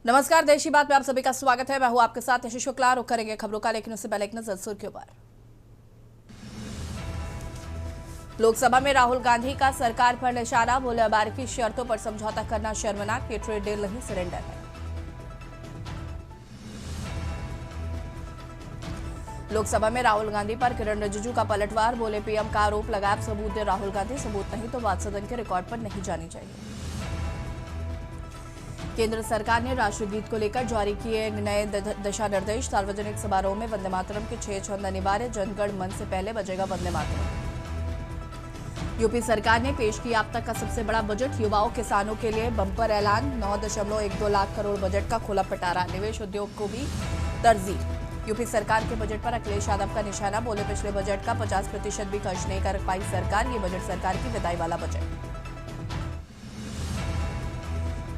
नमस्कार, देशी बात में आप सभी का स्वागत है। मैं हूं आपके साथ यशस्वी शुक्ला। रुक करेंगे खबरों का, लेकिन उससे पहले एक नजर सुर्खियों पर। लोकसभा में राहुल गांधी का सरकार पर निशाना, बोले अमेरिकी शर्तों पर समझौता करना शर्मनाक, ये ट्रेड डील नहीं सरेंडर है। लोकसभा में राहुल गांधी पर किरण रिजिजू का पलटवार, बोले पीएम का आरोप लगाया सबूत दे राहुल गांधी, सबूत नहीं तो बात सदन के रिकॉर्ड पर नहीं जानी चाहिए। केंद्र सरकार ने राष्ट्रगीत को लेकर जारी किए नए दिशा निर्देश, सार्वजनिक समारोह में वंदे मातरम के 6 छंद अनिवार्य, जनगण मन से पहले बजेगा वंदे मातरम। यूपी सरकार ने पेश किया अब तक का सबसे बड़ा बजट, युवाओं किसानों के लिए बंपर ऐलान, 9.12 लाख करोड़ बजट का खोला पटारा, निवेश उद्योग को भी तरजीह। यूपी सरकार के बजट पर अखिलेश यादव का निशाना, बोले पिछले बजट का 50% भी खर्च नहीं कर पाई सरकार, ये बजट सरकार की विदाई वाला बजट।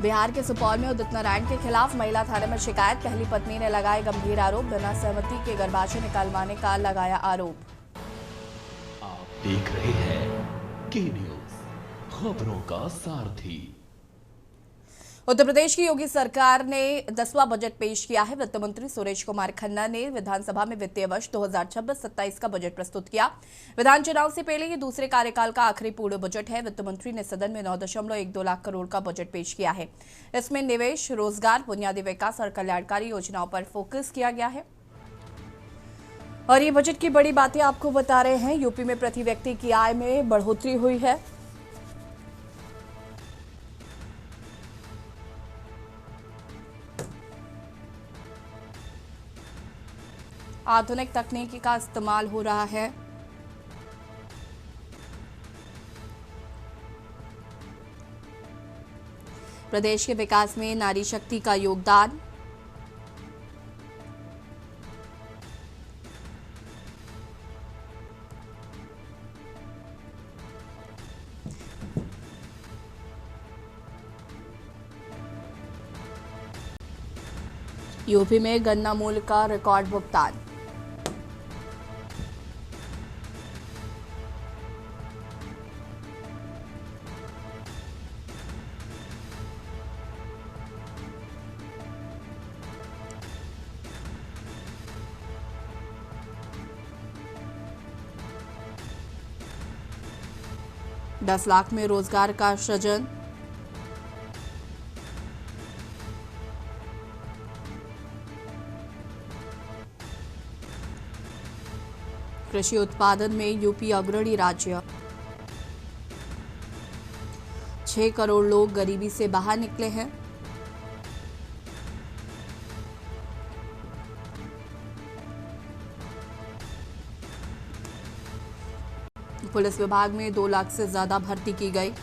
बिहार के सुपौल में उदित नारायण के खिलाफ महिला थाने में शिकायत, पहली पत्नी ने लगाए गंभीर आरोप, बिना सहमति के गर्भाशय निकालवाने का लगाया आरोप। आप देख रहे हैं के न्यूज, खबरों का सारथी। उत्तर प्रदेश की योगी सरकार ने 10वां बजट पेश किया है। वित्त मंत्री सुरेश कुमार खन्ना ने विधानसभा में वित्तीय वर्ष 2026-27 का बजट प्रस्तुत किया। विधान चुनाव से पहले ये दूसरे कार्यकाल का आखिरी पूर्ण बजट है। वित्त मंत्री ने सदन में 9.12 लाख करोड़ का बजट पेश किया है। इसमें निवेश, रोजगार, बुनियादी विकास और कल्याणकारी योजनाओं पर फोकस किया गया है। और ये बजट की बड़ी बातें आपको बता रहे हैं। यूपी में प्रति व्यक्ति की आय में बढ़ोतरी हुई है। आधुनिक तकनीकी का इस्तेमाल हो रहा है। प्रदेश के विकास में नारी शक्ति का योगदान। यूपी में गन्ना मूल्य का रिकॉर्ड भुगतान। $10 लाख में रोजगार का सृजन। कृषि उत्पादन में यूपी अग्रणी राज्य। 6 करोड़ लोग गरीबी से बाहर निकले हैं। पुलिस विभाग में 2 लाख से ज्यादा भर्ती की गई।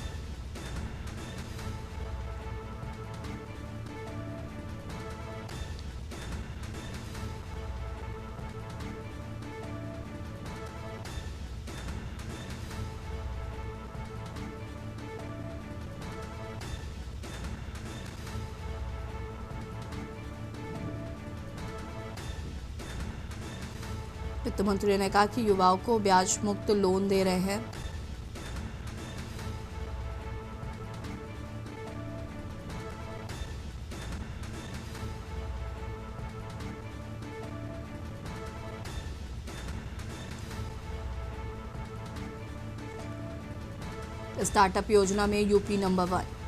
वित्त मंत्री ने कहा कि युवाओं को ब्याज मुक्त लोन दे रहे हैं। स्टार्टअप योजना में यूपी नंबर 1।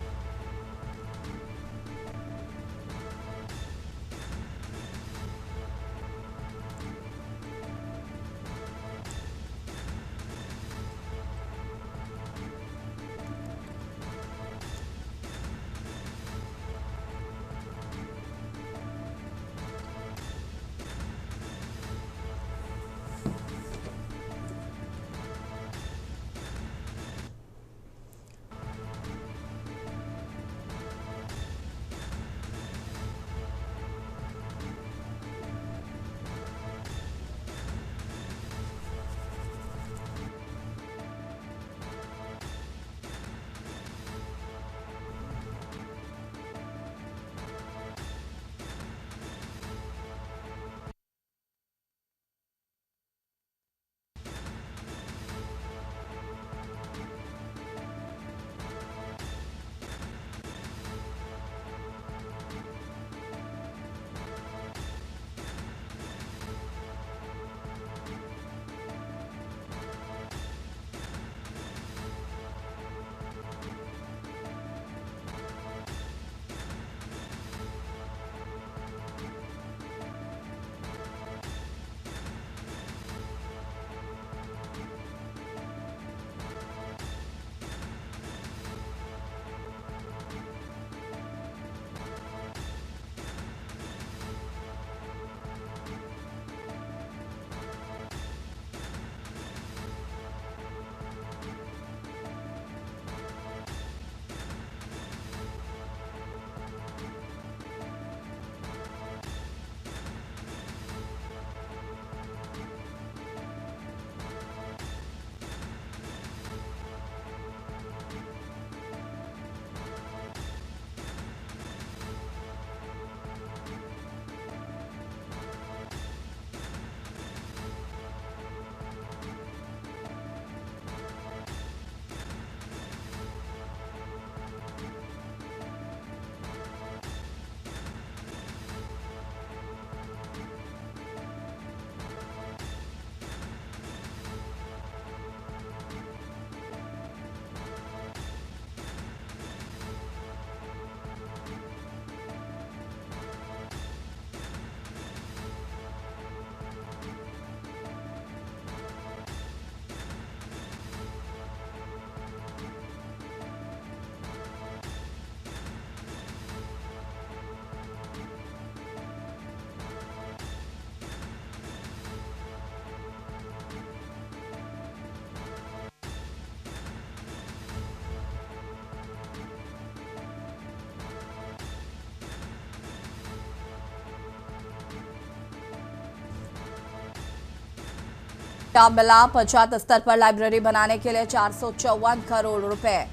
मिला पंचायत स्तर पर लाइब्रेरी बनाने के लिए 454 करोड़ रुपए।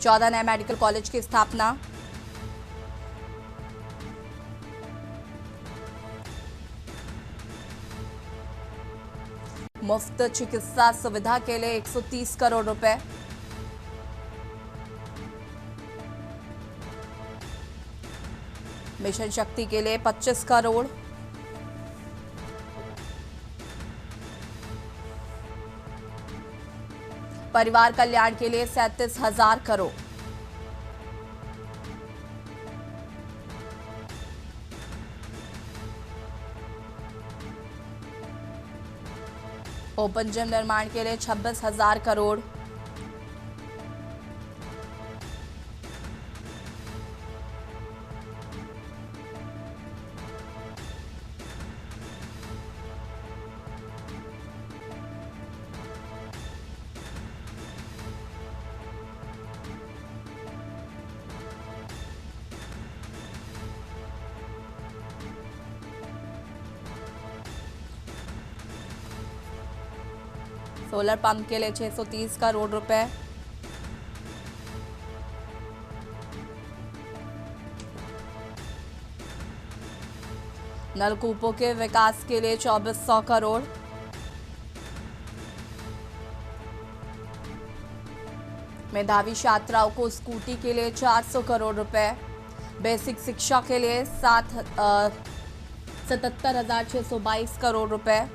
14 नए मेडिकल कॉलेज की स्थापना। मुफ्त चिकित्सा सुविधा के लिए 130 करोड़ रुपए। मिशन शक्ति के लिए 25 करोड़। परिवार कल्याण के लिए 37,000 करोड़। ओपन जिम निर्माण के लिए 26,000 करोड़। सोलर पंप के लिए 630 करोड़ रुपए। नलकूपों के विकास के लिए 2400 करोड़। मेधावी छात्राओं को स्कूटी के लिए 400 करोड़ रुपए। बेसिक शिक्षा के लिए 77,622 करोड़ रुपए।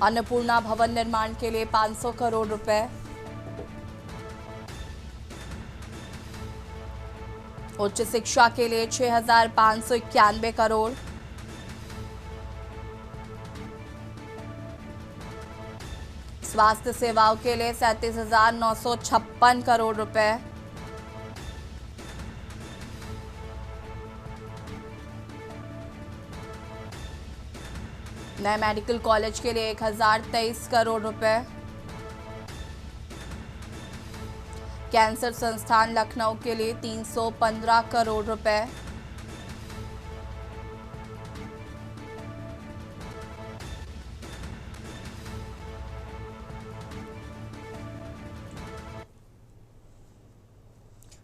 अन्नपूर्णा भवन निर्माण के लिए 500 करोड़ रुपए। उच्च शिक्षा के लिए 6,591 करोड़। स्वास्थ्य सेवाओं के लिए 37,956 करोड़ रुपए। नए मेडिकल कॉलेज के लिए 1,023 करोड़ रुपए। कैंसर संस्थान लखनऊ के लिए 315 करोड़ रुपए।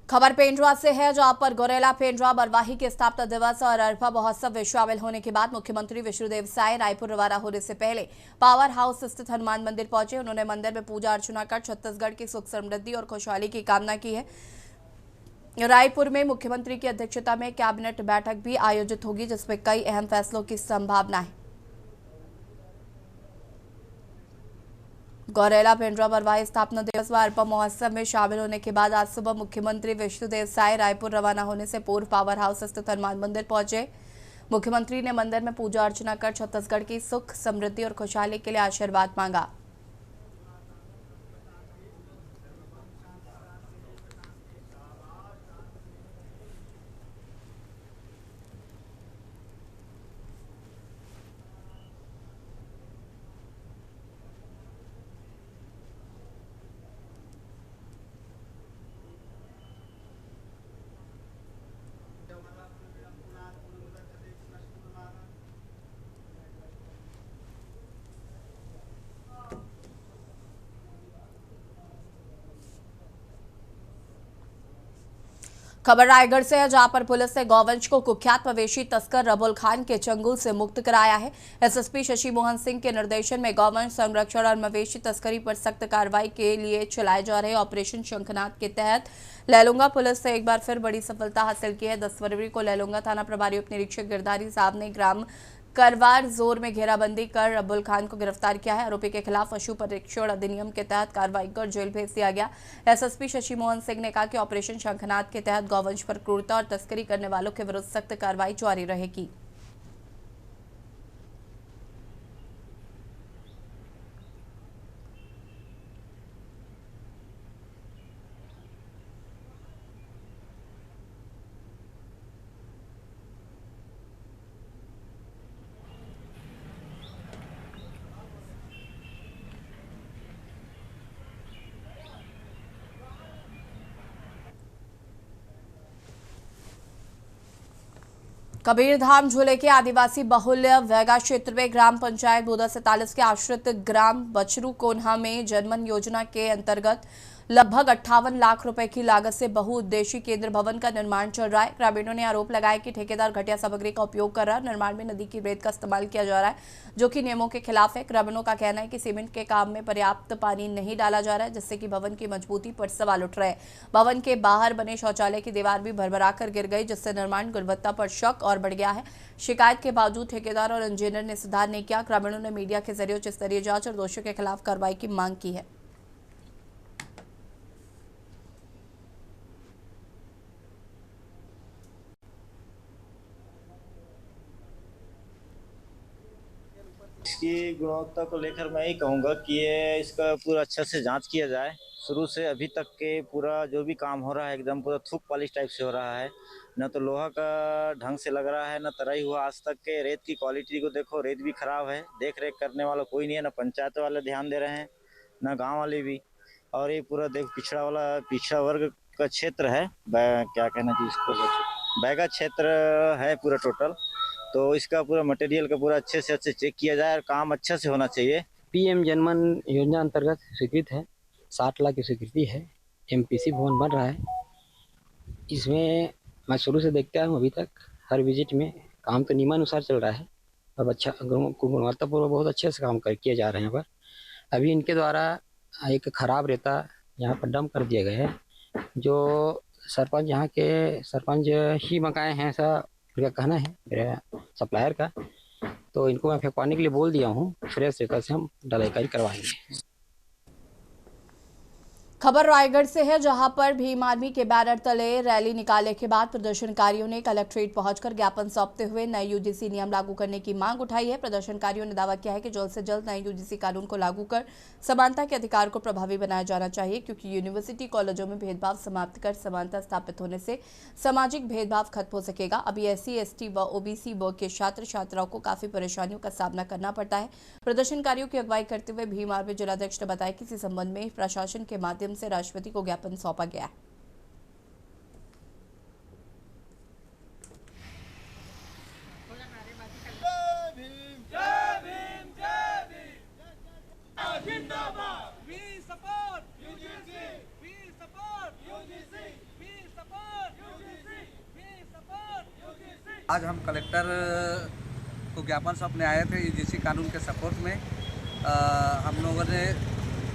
खबर पेंड्रा से है, जहां पर गौरेला पेंड्रा बरवाही के स्थापना दिवस और अरबा महोत्सव में शामिल होने के बाद मुख्यमंत्री विष्णुदेव साय रायपुर रवाना होने से पहले पावर हाउस स्थित हनुमान मंदिर पहुंचे। उन्होंने मंदिर में पूजा अर्चना कर छत्तीसगढ़ की सुख समृद्धि और खुशहाली की कामना की है। रायपुर में मुख्यमंत्री की अध्यक्षता में कैबिनेट बैठक भी आयोजित होगी, जिसमें कई अहम फैसलों की संभावना है। गौरेला पेंड्रा बरवाही स्थापना दिवस व अरबा महोत्सव में शामिल होने के बाद आज सुबह मुख्यमंत्री विष्णुदेव साय रायपुर रवाना होने से पूर्व पावर हाउस स्थित हनुमान मंदिर पहुंचे। मुख्यमंत्री ने मंदिर में पूजा अर्चना कर छत्तीसगढ़ की सुख समृद्धि और खुशहाली के लिए आशीर्वाद मांगा। खबर रायगढ़ से है, जहां पर पुलिस ने गौवंश को कुख्यात मवेशी तस्कर रबुल खान के चंगुल से मुक्त कराया है। एसएसपी शशि मोहन सिंह के निर्देशन में गौवंश संरक्षण और मवेशी तस्करी पर सख्त कार्रवाई के लिए चलाए जा रहे ऑपरेशन शंखनाद के तहत लैलूंगा पुलिस ने एक बार फिर बड़ी सफलता हासिल की है। 10 फरवरी को लैलूंगा थाना प्रभारी उप निरीक्षक गिरधारी साहब ने ग्राम करवार जोर में घेराबंदी कर रबुल खान को गिरफ्तार किया है। आरोपी के खिलाफ पशु परीक्षण अधिनियम के तहत कार्रवाई कर जेल भेज दिया गया। एसएसपी शशि मोहन सिंह ने कहा कि ऑपरेशन शंखनाद के तहत गौवंश पर क्रूरता और तस्करी करने वालों के विरुद्ध सख्त कार्रवाई जारी रहेगी। कबीरधाम जिले के आदिवासी बहुल वैगा क्षेत्र में ग्राम पंचायत 2047 के आश्रित ग्राम बचरू कोन्हा में जनमन योजना के अंतर्गत लगभग 58 लाख रुपए की लागत से बहुउद्देशीय केंद्र भवन का निर्माण चल रहा है। ग्रामीणों ने आरोप लगाया कि ठेकेदार घटिया सामग्री का उपयोग कर रहा है। निर्माण में नदी की रेत का इस्तेमाल किया जा रहा है, जो कि नियमों के खिलाफ है। ग्रामीणों का कहना है कि सीमेंट के काम में पर्याप्त पानी नहीं डाला जा रहा है, जिससे कि भवन की मजबूती पर सवाल उठ रहे हैं। भवन के बाहर बने शौचालय की दीवार भी भरभराकर गिर गई, जिससे निर्माण गुणवत्ता पर शक और बढ़ गया है। शिकायत के बावजूद ठेकेदार और इंजीनियर ने सुधार नहीं किया। ग्रामीणों ने मीडिया के जरिए उच्च स्तरीय जांच और दोषियों के खिलाफ कार्रवाई की मांग की है। इसकी गुणवत्ता को लेकर मैं यही कहूँगा कि ये इसका पूरा अच्छा से जांच किया जाए। शुरू से अभी तक के पूरा जो भी काम हो रहा है एकदम पूरा थूक पॉलिश टाइप से हो रहा है। न तो लोहा का ढंग से लग रहा है, न तराई हुआ आज तक के। रेत की क्वालिटी को देखो, रेत भी खराब है। देख रेख करने वाला कोई नहीं है, न पंचायत वाले ध्यान दे रहे हैं न गाँव वाले भी। और ये पूरा देख पिछड़ा वर्ग का क्षेत्र है, क्या कहना चाहिए इसको, बैगा क्षेत्र है पूरा टोटल। तो इसका पूरा मटेरियल का पूरा अच्छे से चेक किया जाए और काम अच्छा से होना चाहिए। पीएम जनमन योजना अंतर्गत स्वीकृत है, 60 लाख की स्वीकृति है। एमपीसी भवन बन रहा है। इसमें मैं शुरू से देखता हूँ अभी तक हर विजिट में काम तो नियमानुसार चल रहा है और अच्छा गुणवत्तापूर्वक बहुत अच्छे से काम किए जा रहे हैं। पर अभी इनके द्वारा एक खराब रेता यहाँ पर डंप कर दिया गया है, जो सरपंच यहाँ के सरपंच ही मकाए हैं, ऐसा उनका कहना है मेरे सप्लायर का। तो इनको मैं फेंकवाने के लिए बोल दिया हूँ। फ्रेश रेता से हम ढलाई करवाएंगे। खबर रायगढ़ से है, जहां पर भीम आर्मी के बैनर तले रैली निकालने के बाद प्रदर्शनकारियों ने कलेक्ट्रेट पहुंचकर ज्ञापन सौंपते हुए नए यूजीसी नियम लागू करने की मांग उठाई है। प्रदर्शनकारियों ने दावा किया है कि जल्द से जल्द नए यूजीसी कानून को लागू कर समानता के अधिकार को प्रभावी बनाया जाना चाहिए, क्योंकि यूनिवर्सिटी कॉलेजों में भेदभाव समाप्त कर समानता स्थापित होने से सामाजिक भेदभाव खत्म हो सकेगा। अभी SC, ST व OBC वर्ग के छात्र छात्राओं को काफी परेशानियों का सामना करना पड़ता है। प्रदर्शनकारियों की अगुवाई करते हुए भीम आर्मी जिलाध्यक्ष ने बताया कि इसी संबंध में प्रशासन के माध्यम से राष्ट्रपति को ज्ञापन सौंपा गया है। आज हम कलेक्टर को ज्ञापन सौंपने आए थे यूजीसी कानून के सपोर्ट में। हम लोगों ने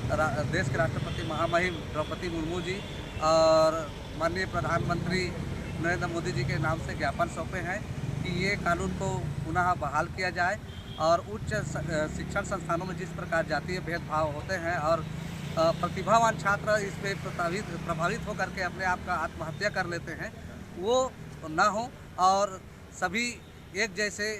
देश के राष्ट्रपति महामहिम द्रौपदी मुर्मू जी और माननीय प्रधानमंत्री नरेंद्र मोदी जी के नाम से ज्ञापन सौंपे हैं कि ये कानून को पुनः बहाल किया जाए और उच्च शिक्षण संस्थानों में जिस प्रकार जातीय भेदभाव होते हैं और प्रतिभावान छात्र इस पर प्रभावित होकर के अपने आप का आत्महत्या कर लेते हैं, वो न हो और सभी एक जैसे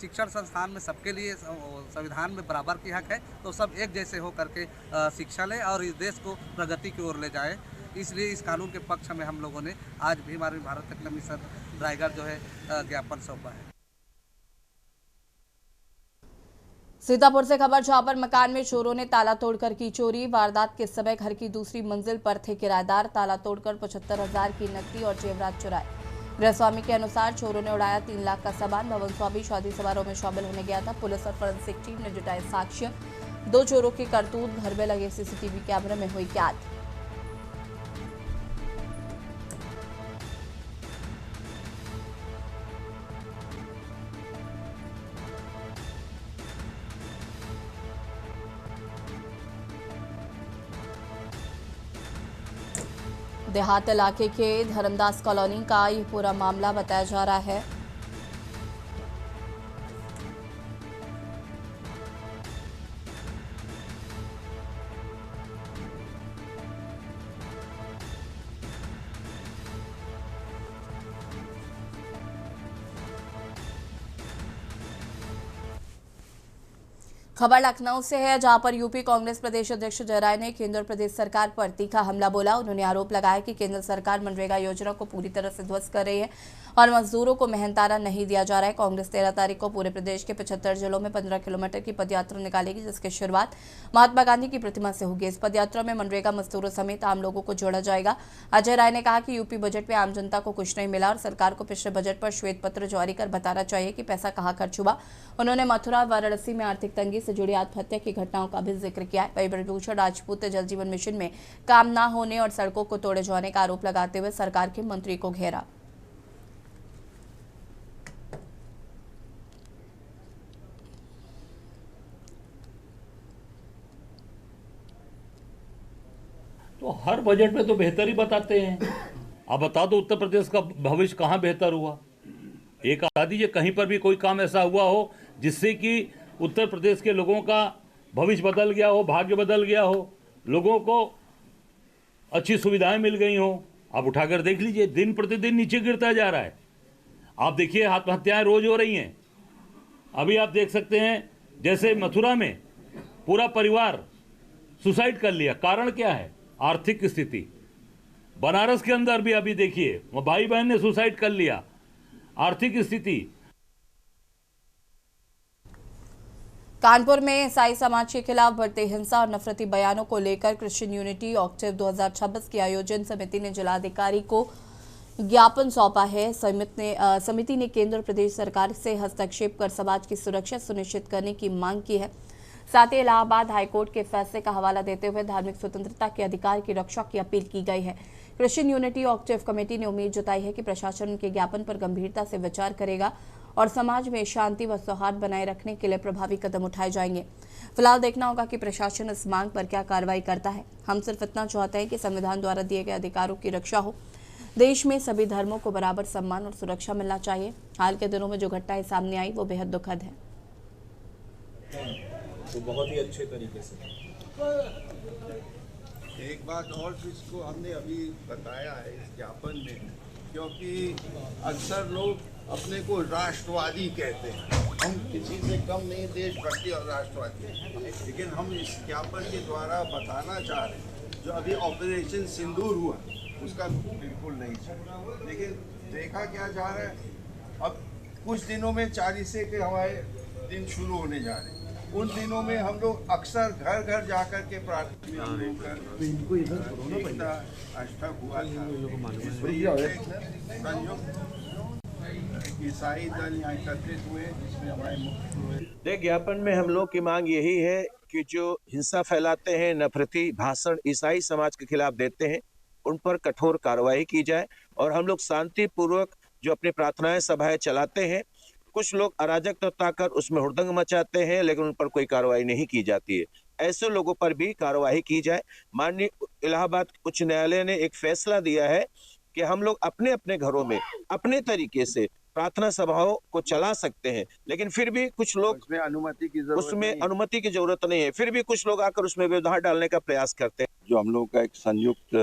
शिक्षण संस्थान में सबके लिए संविधान में बराबर की हक है, तो सब एक जैसे हो करके शिक्षा लें और इस देश को प्रगति की ओर ले जाएं। इसलिए इस कानून के पक्ष में हम लोगों ने आज भीम आर्मी भारत तकनीकी मिशन रायगढ़ जो है ज्ञापन सौंपा है। सीतापुर से खबर, जहां पर मकान में चोरों ने ताला तोड़कर की चोरी। वारदात के समय घर की दूसरी मंजिल पर थे किराएदार। ताला तोड़कर 75,000 की नकदी और जेवरात चुराए। गृहस्वामी के अनुसार चोरों ने उड़ाया 3 लाख का सामान। भवन स्वामी शादी समारोह में शामिल होने गया था। पुलिस और फोरेंसिक टीम ने जुटाए साक्ष्य। 2 चोरों की करतूत घर में लगे CCTV कैमरे में हुई कैद। देहात इलाके के धर्मदास कॉलोनी का ये पूरा मामला बताया जा रहा है। खबर लखनऊ से है, जहां पर यूपी कांग्रेस प्रदेश अध्यक्ष जय राय ने केंद्र और प्रदेश सरकार पर तीखा हमला बोला। उन्होंने आरोप लगाया कि केंद्र सरकार मनरेगा योजना को पूरी तरह से ध्वस्त कर रही है और मजदूरों को मेहनताना नहीं दिया जा रहा है। कांग्रेस 13 तारीख को पूरे प्रदेश के 75 जिलों में 15 किलोमीटर की पदयात्रा निकालेगी, जिसकी शुरुआत महात्मा गांधी की प्रतिमा से होगी। इस पदयात्रा में मनरेगा मजदूरों समेत आम लोगों को जोड़ा जाएगा। अजय राय ने कहा कि यूपी बजट में आम जनता को कुछ नहीं मिला और सरकार को पिछले बजट पर श्वेत पत्र जारी कर बताना चाहिए कि पैसा कहां खर्च हुआ। उन्होंने मथुरा और वाराणसी में आर्थिक तंगी से जुड़ी आत्महत्या की घटनाओं का भी जिक्र किया है। वहीं ब्रजभूषण राजपूत जल जीवन मिशन में काम न होने और सड़कों को तोड़े जाने का आरोप लगाते हुए सरकार के मंत्री को घेरा। तो हर बजट में तो बेहतर ही बताते हैं। आप बता दो उत्तर प्रदेश का भविष्य कहाँ बेहतर हुआ? एक बता दीजिए कहीं पर भी कोई काम ऐसा हुआ हो जिससे कि उत्तर प्रदेश के लोगों का भविष्य बदल गया हो, भाग्य बदल गया हो, लोगों को अच्छी सुविधाएं मिल गई हो। आप उठाकर देख लीजिए, दिन प्रतिदिन नीचे गिरता जा रहा है। आप देखिए आत्महत्याएं रोज हो रही हैं। अभी आप देख सकते हैं जैसे मथुरा में पूरा परिवार सुसाइड कर लिया। कारण क्या है? आर्थिक स्थिति। बनारस के अंदर भी अभी देखिए भाई बहन ने सुसाइड कर लिया। आर्थिक स्थिति। कानपुर में ईसाई समाज के खिलाफ बढ़ती हिंसा और नफरती बयानों को लेकर क्रिश्चियन यूनिटी ऑक्टेव 2026 की आयोजन समिति ने जिलाधिकारी को ज्ञापन सौंपा है। समिति ने केंद्र और प्रदेश सरकार से हस्तक्षेप कर समाज की सुरक्षा सुनिश्चित करने की मांग की है। साथ ही इलाहाबाद हाईकोर्ट के फैसले का हवाला देते हुए धार्मिक स्वतंत्रता के अधिकार की रक्षा की अपील की गई है। क्रिश्चियन यूनिटी ऑक्टेव कमेटी ने उम्मीद जताई है कि प्रशासन उनके ज्ञापन पर गंभीरता से विचार करेगा और समाज में शांति व सौहार्द बनाए रखने के लिए प्रभावी कदम उठाए जाएंगे। फिलहाल देखना होगा कि प्रशासन इस मांग पर क्या कार्रवाई करता है। हम सिर्फ इतना चाहते हैं कि संविधान द्वारा दिए गए अधिकारों की रक्षा हो। देश में सभी धर्मों को बराबर सम्मान और सुरक्षा मिलना चाहिए। हाल के दिनों में जो घटनाएं सामने आई वो बेहद दुखद है। तो बहुत ही अच्छे तरीके से एक बात और जिसको हमने अभी बताया है इस ज्ञापन में, क्योंकि अक्सर लोग अपने को राष्ट्रवादी कहते हैं, हम किसी से कम नहीं, देशभक्ति और राष्ट्रवादी, लेकिन हम इस ज्ञापन के द्वारा बताना चाह रहे हैं जो अभी ऑपरेशन सिंदूर हुआ उसका बिल्कुल नहीं चल। लेकिन देखा क्या जा रहा है, अब कुछ दिनों में 40 के हमारे दिन शुरू होने जा रहे हैं। उन दिनों में हम लोग अक्सर घर घर जाकर के प्रार्थना अष्टक हुआ था। ईसाई दल यहाँ एकत्रित हुए जिसमें हमारे मुख्य ज्ञापन में हम लोग की मांग यही है कि जो हिंसा फैलाते हैं, नफरती भाषण ईसाई समाज के खिलाफ देते हैं, उन पर कठोर कार्रवाई की जाए। और हम लोग शांतिपूर्वक जो अपनी प्रार्थनाएं सभाएं चलाते हैं, कुछ लोग अराजकता कर उसमें हुड़दंग मचाते हैं लेकिन उन पर कोई कार्रवाई नहीं की जाती है। ऐसे लोगों पर भी कार्रवाई की जाए। माननीय इलाहाबाद उच्च न्यायालय ने एक फैसला दिया है कि हम लोग अपने अपने घरों में अपने तरीके से प्रार्थना सभाओं को चला सकते हैं, लेकिन फिर भी कुछ लोग उसमें अनुमति की जरूरत नहीं है। फिर भी कुछ लोग आकर उसमें व्यवधान डालने का प्रयास करते हैं। जो हम लोग का एक संयुक्त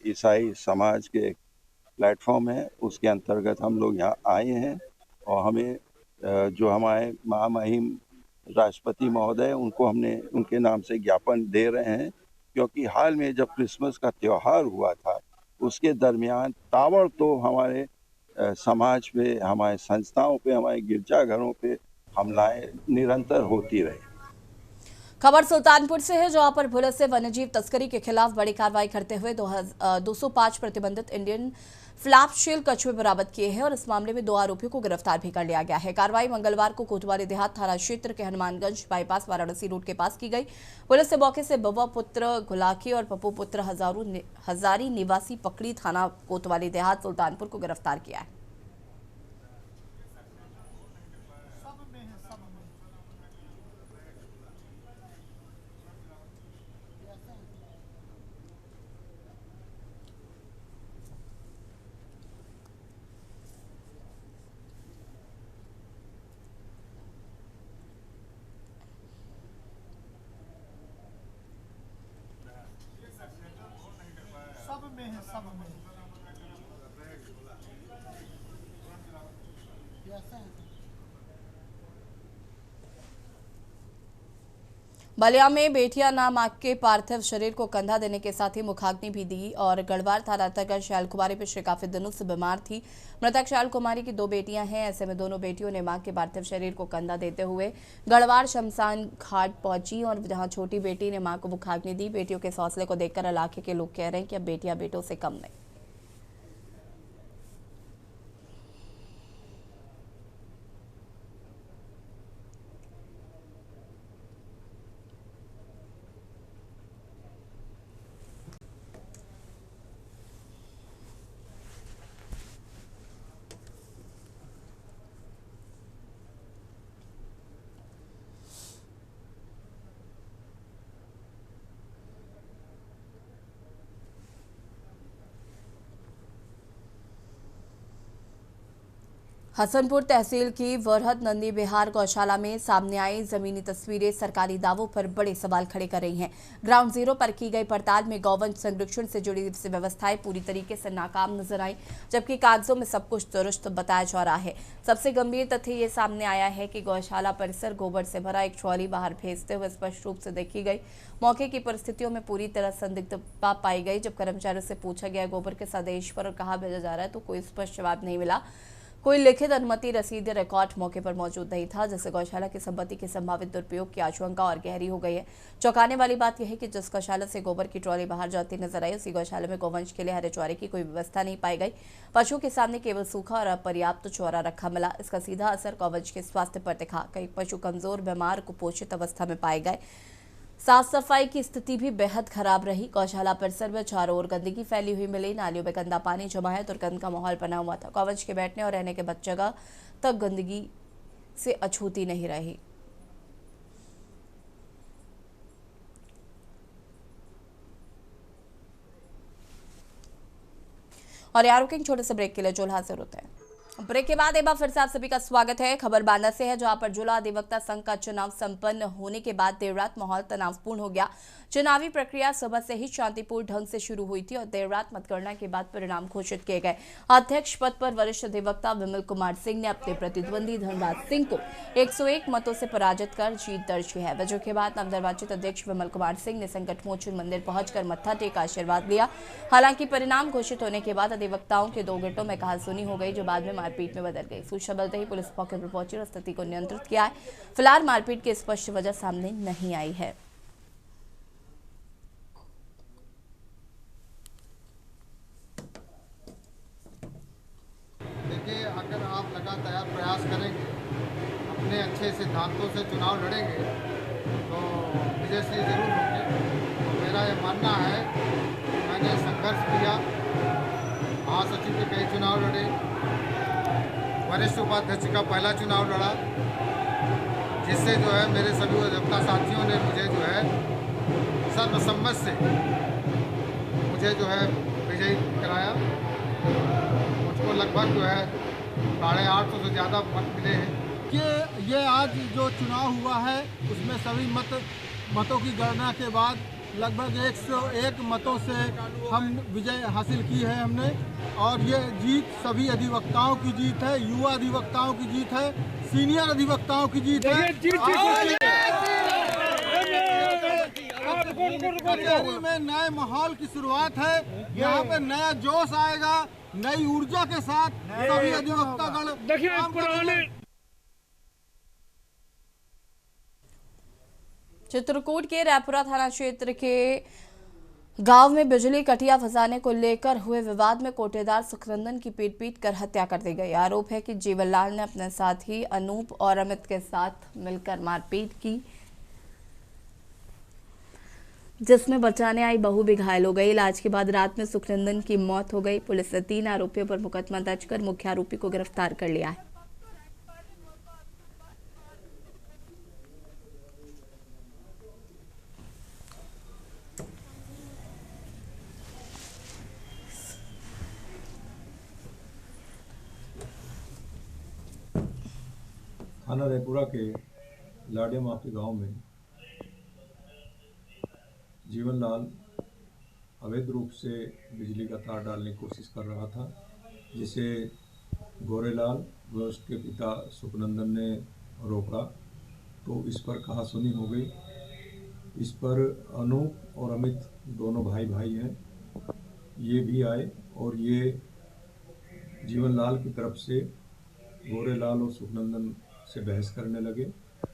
ईसाई समाज के प्लेटफॉर्म है, उसके अंतर्गत हम लोग यहाँ आए हैं और हमें जो हमारे महामहिम राष्ट्रपति महोदय उनको हमने उनके नाम से ज्ञापन दे रहे हैं, क्योंकि हाल में जब क्रिसमस का त्यौहार हुआ था उसके दरमियान ताबड़तोड़ हमारे समाज पे, हमारे संस्थाओं पे, हमारे गिरजाघरों पे हमलाएं निरंतर होती रही। खबर सुल्तानपुर से है, जहां पर पुलिस से वन्यजीव तस्करी के खिलाफ बड़ी कार्रवाई करते हुए 205 प्रतिबंधित इंडियन फ्लैपशील कछुए बरामद किए हैं और इस मामले में 2 आरोपियों को गिरफ्तार भी कर लिया गया है। कार्रवाई मंगलवार को कोतवाली देहात थाना क्षेत्र के हनुमानगंज बाईपास वाराणसी रोड के पास की गई। पुलिस ने मौके से बब्बा पुत्र गुलाकी और पप्पू पुत्र हजारी निवासी पकड़ी थाना कोतवाली देहात सुल्तानपुर को गिरफ्तार किया है। बलिया में बेटिया नाम आग के पार्थिव शरीर को कंधा देने के साथ ही मुखाग्नि भी दी और गढ़वार थाना अंतर्गत शैल कुमारी पिछले काफी दिनों से बीमार थी। मृतक शैल कुमारी की 2 बेटियां हैं। ऐसे में दोनों बेटियों ने मां के पार्थिव शरीर को कंधा देते हुए गढ़वार शमशान घाट पहुंची और जहां छोटी बेटी ने मां को मुखाग्नि दी। बेटियों के हौसले को देखकर इलाके के लोग कह रहे हैं कि अब बेटियां बेटों से कम नहीं। हसनपुर तहसील की वरहत नंदी बिहार गौशाला में सामने आई जमीनी तस्वीरें सरकारी दावों पर बड़े सवाल खड़े कर रही हैं। ग्राउंड जीरो पर की गई पड़ताल में गौवंश संरक्षण से जुड़ी व्यवस्थाएं पूरी तरीके से नाकाम नजर आई, जबकि कागजों में सब कुछ दुरुस्त बताया जा रहा है। सबसे गंभीर तथ्य ये सामने आया है कि गौशाला परिसर गोबर से भरा एक ट्रॉली बाहर भेजते हुए स्पष्ट रूप से देखी गई। मौके की परिस्थितियों में पूरी तरह संदिग्धता पाई गई। जब कर्मचारियों से पूछा गया गोबर किस आदेश पर और कहाँ भेजा जा रहा है तो कोई स्पष्ट जवाब नहीं मिला। कोई लिखित अनुमति रसीद या रिकॉर्ड मौके पर मौजूद नहीं था, जिससे गौशाला की संपत्ति के संभावित दुरुपयोग की आशंका और गहरी हो गई है। चौंकाने वाली बात यह है कि जिस गौशाला से गोबर की ट्रॉली बाहर जाती नजर आई, उसी गौशाला में गौवंश के लिए हरे चारे की कोई व्यवस्था नहीं पाई गई। पशुओं के सामने केवल सूखा और अपर्याप्त चारा रखा मिला। इसका सीधा असर गौवंश के स्वास्थ्य पर दिखा। कई पशु कमजोर, बीमार, कुपोषित अवस्था में पाए गए। साफ सफाई की स्थिति भी बेहद खराब रही। गौशाला परिसर में चारों ओर गंदगी फैली हुई मिली। नालियों में गंदा पानी जमा है, दुर्गंध का माहौल बना हुआ था। गौवंश के बैठने और रहने के जगह तक गंदगी से अछूती नहीं रही। और यारों के छोटे से ब्रेक के लिए जो हाजिर होते हैं। ब्रेक के बाद एक बार फिर से आप सभी का स्वागत है। खबर बांदा से है, जहां पर जिला अधिवक्ता संघ का चुनाव संपन्न होने के बाद देर रात माहौल तनावपूर्ण हो गया। चुनावी प्रक्रिया सुबह से ही शांतिपूर्ण ढंग से शुरू हुई थी और देर रात मतगणना के बाद परिणाम घोषित किए गए। अध्यक्ष पद पर वरिष्ठ अधिवक्ता विमल कुमार सिंह ने अपने प्रतिद्वंदी धनराज सिंह को 101 मतों से पराजित कर जीत दर्ज की है। वजह के बाद नवनिर्वाचित अध्यक्ष विमल कुमार सिंह ने संकट मोचन मंदिर पहुंचकर मत्था टेक आशीर्वाद लिया। हालांकि परिणाम घोषित होने के बाद अधिवक्ताओं के 2 गुटों में कहासुनी हो गई, जो बाद में मारपीट में बदल गई। सूचना मिलते ही पुलिस मौके पर पहुंची और स्थिति को नियंत्रित किया है। फिलहाल मारपीट की स्पष्ट वजह सामने नहीं आई है। देखिए, अगर आप लगातार प्रयास करेंगे, अपने अच्छे सिद्धांतों से चुनाव लड़ेंगे तो विजयश्री जरूर होंगे। तो मेरा ये मानना है कि मैंने संघर्ष किया, महासचिव के कई चुनाव लड़े, वरिष्ठ उपाध्यक्ष का पहला चुनाव लड़ा, जिससे जो है मेरे सभी अधिवक्ता साथियों ने मुझे जो है सर्वसम्मत से मुझे जो है विजयी कराया। मुझको लगभग जो है 850 से ज़्यादा मत मिले हैं। कि ये आज जो चुनाव हुआ है उसमें सभी मतों की गणना के बाद लगभग 101 मतों से हम विजय हासिल की है हमने। और ये जीत सभी अधिवक्ताओं की जीत है, युवा अधिवक्ताओं की जीत है, सीनियर अधिवक्ताओं की जीत है। कचहरी में नए माहौल की शुरुआत है। यहाँ पे नया जोश आएगा, नई ऊर्जा के साथ सभी अधिवक्तागण काम करेंगे। चित्रकूट के रायपुरा थाना क्षेत्र के गांव में बिजली कटिया फंसाने को लेकर हुए विवाद में कोटेदार सुखनंदन की पीट कर हत्या कर दी गई। आरोप है कि जीवनलाल ने अपने साथी अनूप और अमित के साथ मिलकर मारपीट की, जिसमें बचाने आई बहू भी घायल हो गई। इलाज के बाद रात में सुखनंदन की मौत हो गई। पुलिस ने 3 आरोपियों पर मुकदमा दर्ज कर मुख्य आरोपी को गिरफ्तार कर लिया है। थाना रायपुरा के लाडे माँ के गांव में जीवनलाल अवैध रूप से बिजली का तार डालने की कोशिश कर रहा था, जिसे गोरेलाल व उसके पिता सुखनंदन ने रोका तो इस पर कहासुनी हो गई। इस पर अनूप और अमित दोनों भाई भाई हैं, ये भी आए और ये जीवनलाल की तरफ से गोरेलाल और सुखनंदन से बहस करने लगे।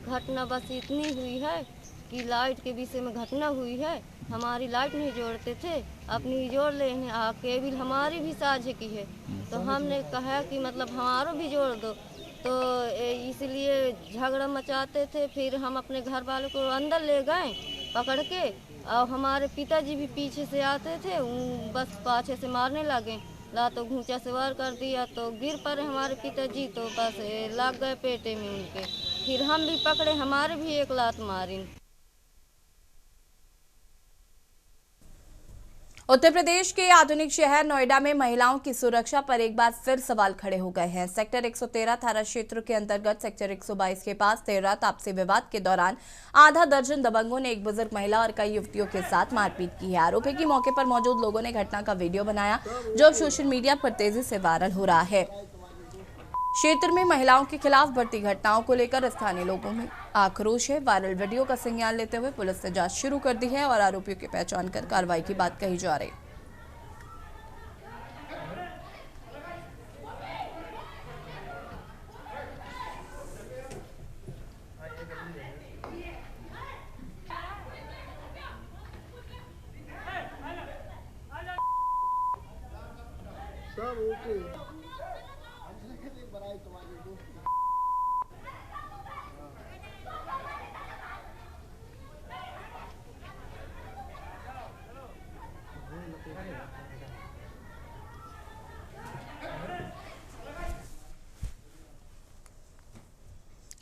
घटना बस इतनी हुई है कि लाइट के विषय में घटना हुई है। हमारी लाइट नहीं जोड़ते थे, अपनी जोड़ लेने केबिल हमारी भी साझे की है, तो हमने कहा कि मतलब हमारो भी जोड़ दो, तो इसलिए झगड़ा मचाते थे। फिर हम अपने घर वालों को अंदर ले गए पकड़ के, और हमारे पिताजी भी पीछे से आते थे, बस पाछे से मारने लगे, लातो घूंचा से वार कर दिया, तो गिर पड़े हमारे पिताजी, तो बस लग गए पेटे में उनके। फिर हम भी पकड़े, हमारे भी एक लात मारी। उत्तर प्रदेश के आधुनिक शहर नोएडा में महिलाओं की सुरक्षा पर एक बार फिर सवाल खड़े हो गए हैं। सेक्टर 113 थाना क्षेत्र के अंतर्गत सेक्टर 122 के पास देर रात आपसी विवाद के दौरान आधा दर्जन दबंगों ने एक बुजुर्ग महिला और कई युवतियों के साथ मारपीट की है। आरोपी की मौके पर मौजूद लोगों ने घटना का वीडियो बनाया, जो अब सोशल मीडिया पर तेजी से वायरल हो रहा है। क्षेत्र में महिलाओं के खिलाफ बढ़ती घटनाओं को लेकर स्थानीय लोगों में आक्रोश है। वायरल वीडियो का संज्ञान लेते हुए पुलिस ने जांच शुरू कर दी है और आरोपियों की पहचान कर कार्रवाई की बात कही जा रही है।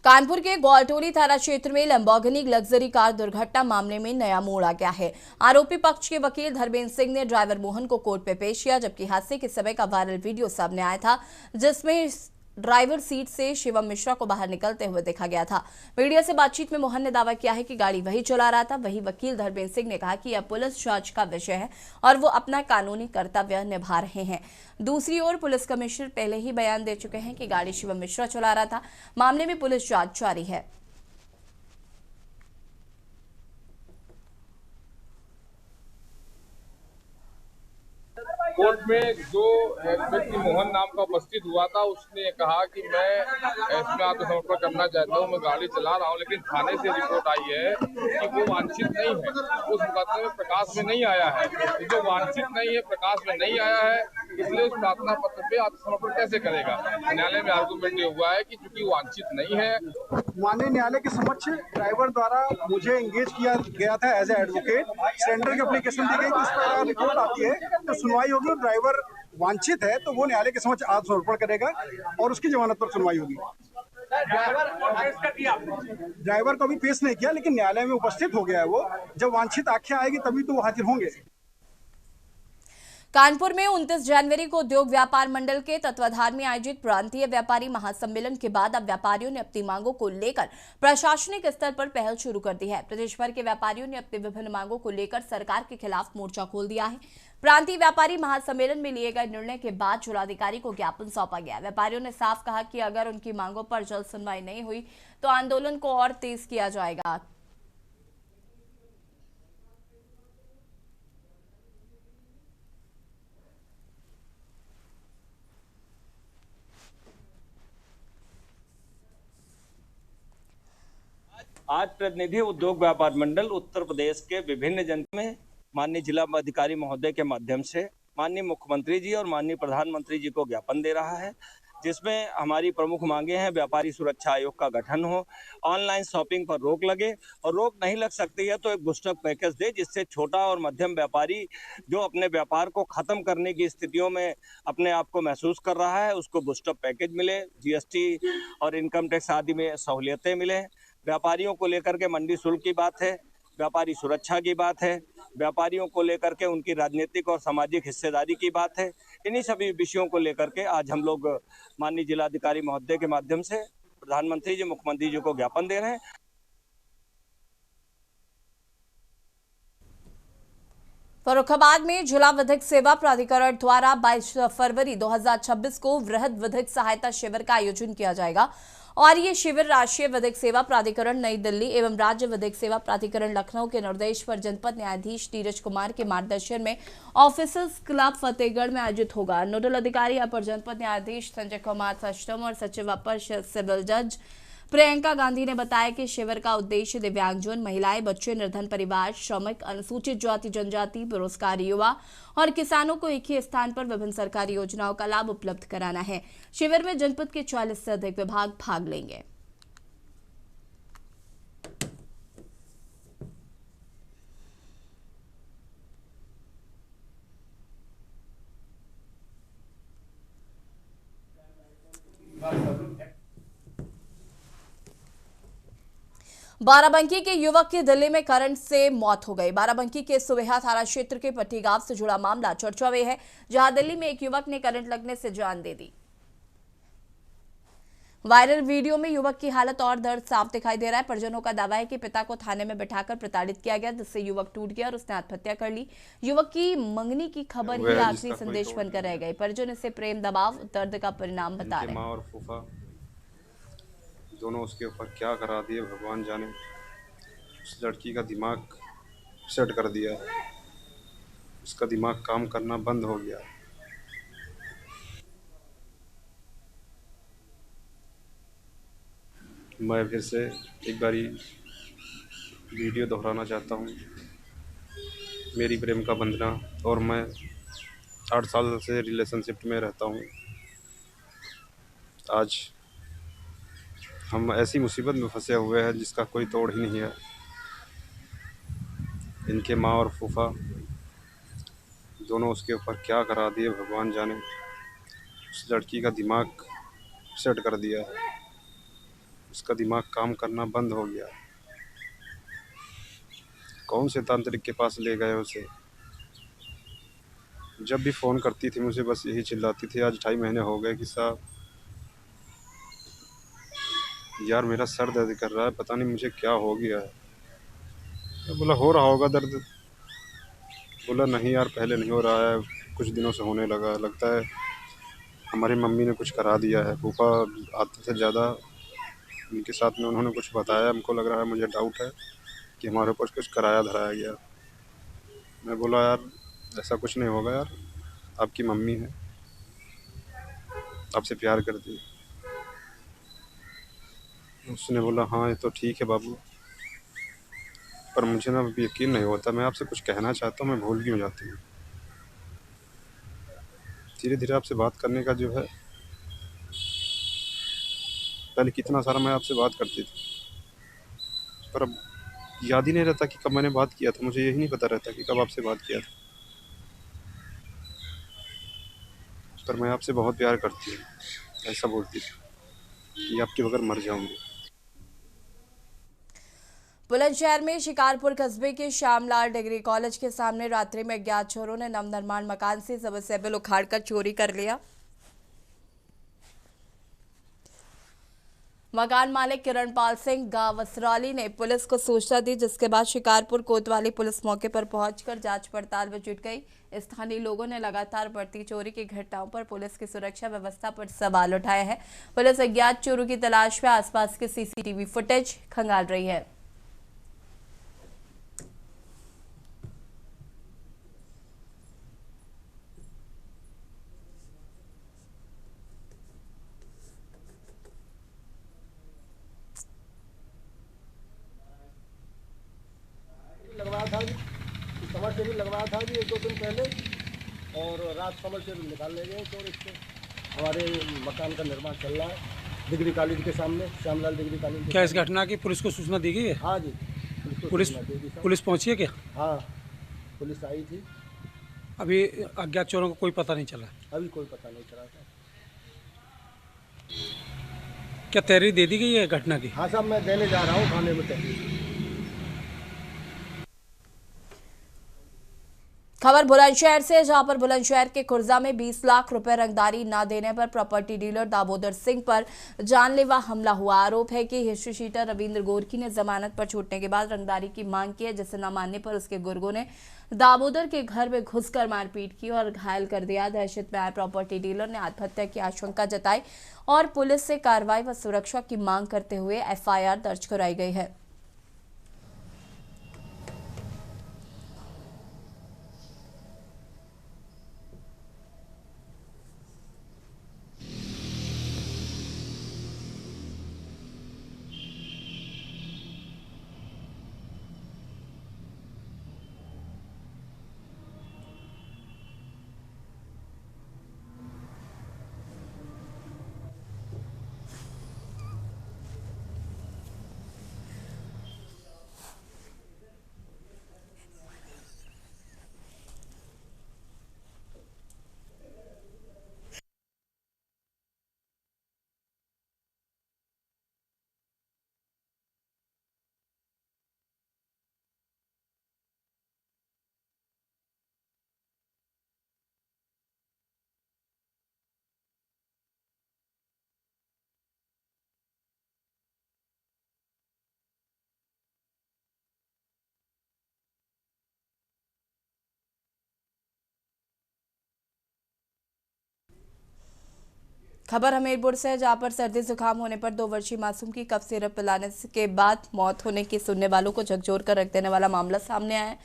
कानपुर के ग्वालटोली थाना क्षेत्र में लंबोर्गिनी लग्जरी कार दुर्घटना मामले में नया मोड़ आ गया है। आरोपी पक्ष के वकील धर्मेंद्र सिंह ने ड्राइवर मोहन को कोर्ट में पेश किया, जबकि हादसे के समय का वायरल वीडियो सामने आया था, जिसमें ड्राइवर सीट से शिवम मिश्रा को बाहर निकलते हुए देखा गया था। मीडिया से बातचीत में मोहन ने दावा किया है कि गाड़ी वही चला रहा था। वहीं वकील धर्मेंद्र सिंह ने कहा कि यह पुलिस जांच का विषय है और वो अपना कानूनी कर्तव्य निभा रहे हैं। दूसरी ओर पुलिस कमिश्नर पहले ही बयान दे चुके हैं कि गाड़ी शिवम मिश्रा चला रहा था। मामले में पुलिस जांच जारी है। कोर्ट में जो व्यक्ति मोहन नाम का उपस्थित हुआ था, उसने कहा कि मैं इसमें आत्मसमर्पण करना चाहता हूं, मैं गाड़ी चला रहा हूं, लेकिन थाने से रिपोर्ट आई है कि वो वांछित नहीं है, उस मुकदमे में प्रकाश में नहीं आया है। जो वांछित नहीं है, प्रकाश में नहीं आया है, इसलिए उस प्रार्थना पत्र पे आत्मसमर्पण कैसे करेगा। न्यायालय में आर्गूमेंट ये हुआ है कि चूंकि वांछित नहीं है। माननीय न्यायालय के समक्ष ड्राइवर द्वारा मुझे एंगेज किया गया था एज ए एडवोकेट, सरेंडर की एप्लीकेशन दी गई, इस पर रिपोर्ट आती है तो सुनवाई होगी। ड्राइवर वांछित है तो वो न्यायालय के समक्ष आत्मसमर्पण करेगा और उसकी जमानत पर सुनवाई होगी। ड्राइवर को अभी पेश नहीं किया, लेकिन न्यायालय में उपस्थित हो गया है वो। जब वांछित आख्या आएगी तभी तो वो हाजिर होंगे। कानपुर में 29 जनवरी को उद्योग व्यापार मंडल के तत्वाधान में आयोजित प्रांतीय व्यापारी महासम्मेलन के बाद अब व्यापारियों ने अपनी मांगों को लेकर प्रशासनिक स्तर पर पहल शुरू कर दी है। प्रदेश भर के व्यापारियों ने अपनी विभिन्न मांगों को लेकर सरकार के खिलाफ मोर्चा खोल दिया है। प्रांतीय व्यापारी महासम्मेलन में लिए गए निर्णय के बाद जिलाधिकारी को ज्ञापन सौंपा गया। व्यापारियों ने साफ कहा कि अगर उनकी मांगों पर जल्द सुनवाई नहीं हुई तो आंदोलन को और तेज किया जाएगा। आज प्रतिनिधि उद्योग व्यापार मंडल उत्तर प्रदेश के विभिन्न जनपदों में माननीय जिला अधिकारी महोदय के माध्यम से माननीय मुख्यमंत्री जी और माननीय प्रधानमंत्री जी को ज्ञापन दे रहा है, जिसमें हमारी प्रमुख मांगे हैं व्यापारी सुरक्षा आयोग का गठन हो, ऑनलाइन शॉपिंग पर रोक लगे और रोक नहीं लग सकती है तो एक बूस्टर पैकेज दे, जिससे छोटा और मध्यम व्यापारी जो अपने व्यापार को खत्म करने की स्थितियों में अपने आप को महसूस कर रहा है उसको बूस्टर पैकेज मिले, जीएसटी और इनकम टैक्स आदि में सहूलियतें मिले। व्यापारियों को लेकर के मंडी शुल्क की बात है, व्यापारी सुरक्षा की बात है, व्यापारियों को लेकर के उनकी राजनीतिक और सामाजिक हिस्सेदारी की बात है। इन्हीं सभी विषयों को लेकर के आज हम लोग माननीय जिलाधिकारी महोदय के माध्यम से प्रधानमंत्री जी, मुख्यमंत्री जी को ज्ञापन दे रहे हैं। फर्रुखाबाद में जिला विधिक सेवा प्राधिकरण द्वारा 22 फरवरी 2026 को वृहद विधिक सहायता शिविर का आयोजन किया जाएगा। और ये शिविर राष्ट्रीय विधिक सेवा प्राधिकरण नई दिल्ली एवं राज्य विधिक सेवा प्राधिकरण लखनऊ के निर्देश पर जनपद न्यायाधीश नीरज कुमार के मार्गदर्शन में ऑफिसर्स क्लब फतेहगढ़ में आयोजित होगा। नोडल अधिकारी अपर जनपद न्यायाधीश संजय कुमार सष्टम और सचिव अपर सिविल जज प्रियंका गांधी ने बताया कि शिविर का उद्देश्य दिव्यांगजन, महिलाएं, बच्चे, निर्धन परिवार, श्रमिक, अनुसूचित जाति जनजाति, बेरोजगार युवा और किसानों को एक ही स्थान पर विभिन्न सरकारी योजनाओं का लाभ उपलब्ध कराना है। शिविर में जनपद के 40 से अधिक विभाग भाग लेंगे। बाराबंकी के युवक की दिल्ली में करंट से मौत हो गई। बाराबंकी के सुबेहा थाना क्षेत्र के पट्टी गांव से जुड़ा मामला चर्चा में है, जहां दिल्ली में एक युवक ने करंट लगने से जान दे दी। वायरल वीडियो में युवक की हालत और दर्द साफ दिखाई दे रहा है। परिजनों का दावा है कि पिता को थाने में बिठाकर प्रताड़ित किया गया, जिससे युवक टूट गया और उसने आत्महत्या कर ली। युवक की मंगनी की खबर ही आखिरी संदेश बनकर रह गई। परिजन इसे प्रेम, दबाव, दर्द का परिणाम बता रहे हैं। दोनों उसके ऊपर क्या करा दिए भगवान जाने। उस लड़की का दिमाग सेट कर दिया, उसका दिमाग काम करना बंद हो गया। मैं फिर से एक बारी वीडियो दोहराना चाहता हूँ। मेरी प्रेम का बंधना और मैं 8 साल से रिलेशनशिप में रहता हूँ। आज हम ऐसी मुसीबत में फंसे हुए हैं जिसका कोई तोड़ ही नहीं है। इनके माँ और फूफा दोनों उसके ऊपर क्या करा दिए भगवान जाने। उस लड़की का दिमाग सेट कर दिया, उसका दिमाग काम करना बंद हो गया। कौन से तांत्रिक के पास ले गए उसे। जब भी फ़ोन करती थी मुझे बस यही चिल्लाती थी। आज 2.5 महीने हो गए कि साहब यार मेरा सर दर्द कर रहा है, पता नहीं मुझे क्या हो गया है। मैं बोला हो रहा होगा दर्द। बोला नहीं यार पहले नहीं हो रहा है, कुछ दिनों से होने लगा। लगता है हमारी मम्मी ने कुछ करा दिया है। फूफा आते थे ज़्यादा, उनके साथ में उन्होंने कुछ बताया। हमको लग रहा है, मुझे डाउट है कि हमारे ऊपर कुछ कराया धराया गया। मैं बोला यार ऐसा कुछ नहीं होगा यार, आपकी मम्मी है, आपसे प्यार करती है। उसने बोला हाँ ये तो ठीक है बाबू, पर मुझे ना यकीन नहीं होता। मैं आपसे कुछ कहना चाहता हूँ, मैं भूल क्यों जाती हूँ। धीरे धीरे आपसे बात करने का जो है, पहले कितना सारा मैं आपसे बात करती थी, पर अब याद ही नहीं रहता कि कब मैंने बात किया था। मुझे यही नहीं पता रहता कि कब आपसे बात किया था। पर मैं आपसे बहुत प्यार करती हूँ, ऐसा बोलती थी कि आपके बगैर मर जाऊंगी। बुलंदशहर में शिकारपुर कस्बे के श्यामलाल डिग्री कॉलेज के सामने रात्रि में अज्ञात चोरों ने नवनिर्माण मकान से सबसेबल उखाड़कर चोरी कर लिया। मकान मालिक किरणपाल सिंह गावसराली ने पुलिस को सूचना दी, जिसके बाद शिकारपुर कोतवाली पुलिस मौके पर पहुंचकर जांच पड़ताल में जुट गई। स्थानीय लोगों ने लगातार बढ़ती चोरी की घटनाओं पर पुलिस की सुरक्षा व्यवस्था पर सवाल उठाए हैं। पुलिस अज्ञात चोरों की तलाश में आसपास के सीसीटीवी फुटेज खंगाल रही है। लगवाया था जी, समर से भी लगवाया था जी 1-2 दिन पहले, और रात समर से निकाल ले गए। और इससे हमारे मकान का निर्माण चल रहा है डिग्री कॉलेज के सामने, श्यामलाल डिग्री कॉलेज। क्या इस घटना की पुलिस को सूचना दी गई है? हाँ जी, पुलिस पहुंची है क्या? हाँ पुलिस आई थी। अभी अज्ञात चोरों को कोई पता नहीं चला? अभी कोई पता नहीं चला था। क्या तहरीर दे दी गई है घटना की? हाँ साहब, मैं देने जा रहा हूँ थाने में तहरीर। खबर बुलंदशहर से, जहां पर बुलंदशहर के खुर्जा में 20 लाख रुपए रंगदारी न देने पर प्रॉपर्टी डीलर दामोदर सिंह पर जानलेवा हमला हुआ। आरोप है कि हिस्ट्री शीटर रविंद्र गोरखी ने जमानत पर छूटने के बाद रंगदारी की मांग की है, जिसे न मानने पर उसके गुर्गों ने दामोदर के घर में घुसकर मारपीट की और घायल कर दिया। दहशत में आए प्रॉपर्टी डीलर ने आत्महत्या की आशंका जताई और पुलिस से कार्रवाई व सुरक्षा की मांग करते हुए FIR दर्ज कराई गई है। खबर हमीरपुर से, जहां पर सर्दी जुकाम होने पर 2 वर्षीय मासूम की कफ सिरप पिलाने के बाद मौत होने की सुनने वालों को झकझोर कर रख देने वाला मामला सामने आया है,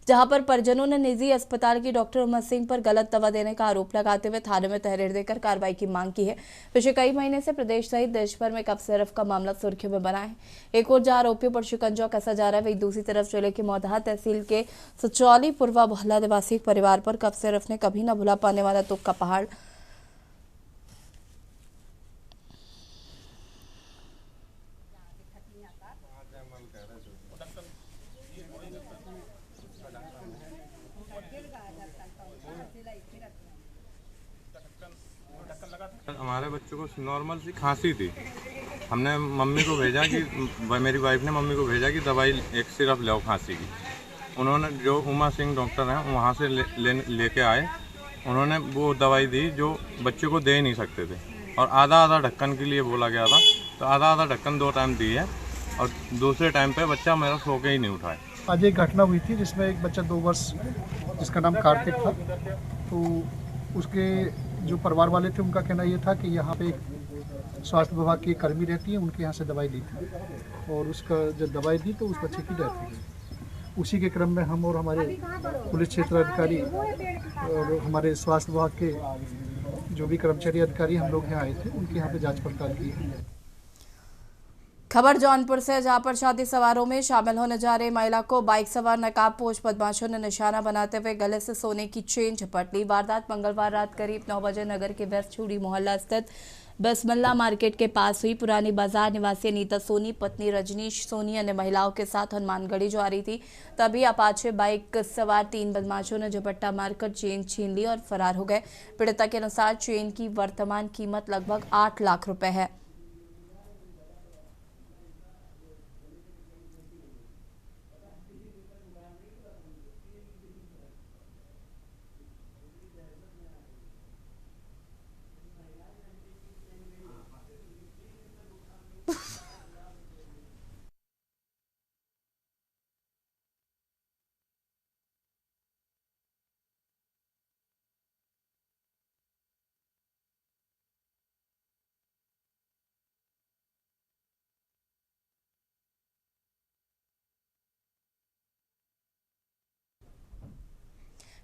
जहां पर परिजनों ने निजी अस्पताल की डॉक्टर उमा सिंह पर गलत दवा देने का आरोप लगाते हुए थाने में तहरीर देकर कार्रवाई की मांग की है। पिछले कई महीने से प्रदेश सहित देश भर में कफ सिरप का मामला सुर्खियों में बना है। एक और जहां आरोपियों पर शिकंजा कसा जा रहा है, वहीं दूसरी तरफ जिले के मौदहा तहसील के सचौली पुरवा मोहल्ला निवासी परिवार पर कफ सिरप ने कभी न भुला पाने वाला दुख का पहाड़ हमारे बच्चों को नॉर्मल सी खांसी थी। हमने मम्मी को भेजा कि मेरी वाइफ ने मम्मी को भेजा कि दवाई एक सिरप लो खांसी की। उन्होंने जो उमा सिंह डॉक्टर हैं वहाँ से लेके आए, उन्होंने वो दवाई दी जो बच्चे को दे नहीं सकते थे और आधा ढक्कन के लिए बोला गया था, तो आधा ढक्कन 2 टाइम दी है और दूसरे टाइम पे बच्चा मेरा सो के ही नहीं उठा है। आज एक घटना हुई थी जिसमें एक बच्चा 2 वर्ष जिसका नाम कार्तिक था, तो उसके जो परिवार वाले थे उनका कहना ये था कि यहाँ पे एक स्वास्थ्य विभाग की कर्मी रहती है, उनके यहाँ से दवाई ली थी और उसका जब दवाई दी तो उस बच्चे की डेथ हो गई। उसी के क्रम में हम और हमारे पुलिस क्षेत्र अधिकारी और हमारे स्वास्थ्य विभाग के जो भी कर्मचारी अधिकारी हम लोग यहाँ आए थे, उनके यहाँ पे जाँच पड़ताल की है। खबर जौनपुर से, जहां पर शादी समारोह में शामिल होने जा रही महिला को बाइक सवार नकाबपोश बदमाशों ने निशाना बनाते हुए गले से सोने की चेन झपट ली। वारदात मंगलवार रात करीब 9 बजे नगर के वेस्ट चूड़ी मोहल्ला स्थित बसमल्ला मार्केट के पास हुई। पुरानी बाजार निवासी अनीता सोनी पत्नी रजनीश सोनी अन्य महिलाओं के साथ हनुमानगढ़ी जो आ रही थी, तभी अपाचे बाइक सवार 3 बदमाशों ने झपट्टा मारकर चेन छीन ली और फरार हो गए। पीड़िता के अनुसार चेन की वर्तमान कीमत लगभग 8 लाख रुपए है।